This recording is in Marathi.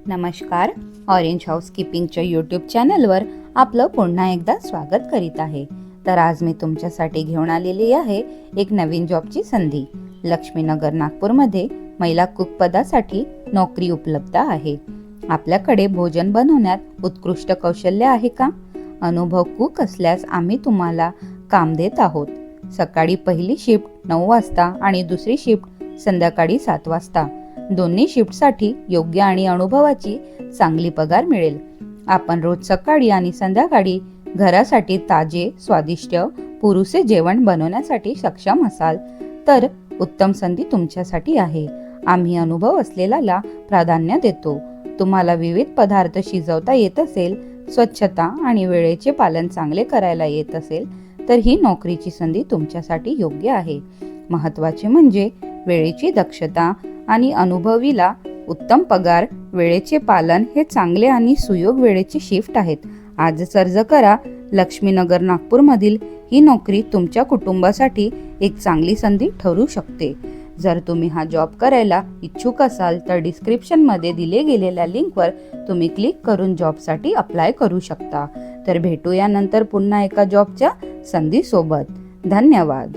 नमस्कार. ऑरेंज हाऊसकीपिंगच्या यूट्यूब चॅनलवर आपलं पुन्हा एकदा स्वागत करीत आहे. तर आज मी तुमच्यासाठी घेऊन आलेली आहे एक नवीन जॉबची संधी. लक्ष्मीनगर नागपूरमध्ये महिला कुक पदासाठी नोकरी उपलब्ध आहे. आपल्याकडे भोजन बनवण्यात उत्कृष्ट कौशल्य आहे का? अनुभव कुक असल्यास आम्ही तुम्हाला काम देत आहोत. सकाळी पहिली शिफ्ट 9 वाजता आणि दुसरी शिफ्ट संध्याकाळी 7 वाजता. दोन्ही शिफ्टसाठी योग्य आणि अनुभवाची चांगली पगार मिळेल. आपण रोज सकाळी आणि संध्याकाळी घरासाठी ताजे, स्वादिष्ट, पुरुषे जेवण बनवण्यासाठी सक्षम असाल तर उत्तम संधी तुमच्यासाठी आहे. आम्ही अनुभव असलेल्याला प्राधान्य देतो. तुम्हाला विविध पदार्थ शिजवता येत असेल, स्वच्छता आणि वेळेचे पालन चांगले करायला येत असेल तर ही नोकरीची संधी तुमच्यासाठी योग्य आहे. महत्त्वाचे म्हणजे वेळेची दक्षता आणि अनुभवीला उत्तम पगार, वेळेचे पालन हे चांगले आणि सुयोग वेळेची शिफ्ट आहेत. आजच अर्ज करा. लक्ष्मीनगर नागपूरमधील ही नोकरी तुमच्या कुटुंबासाठी एक चांगली संधी ठरू शकते. जर तुम्ही हा जॉब करायला इच्छुक असाल तर डिस्क्रिप्शनमध्ये दिले गेलेल्या लिंकवर तुम्ही क्लिक करून जॉबसाठी अप्लाय करू शकता. तर भेटूया नंतर पुन्हा एका जॉबच्या संधीसोबत. धन्यवाद.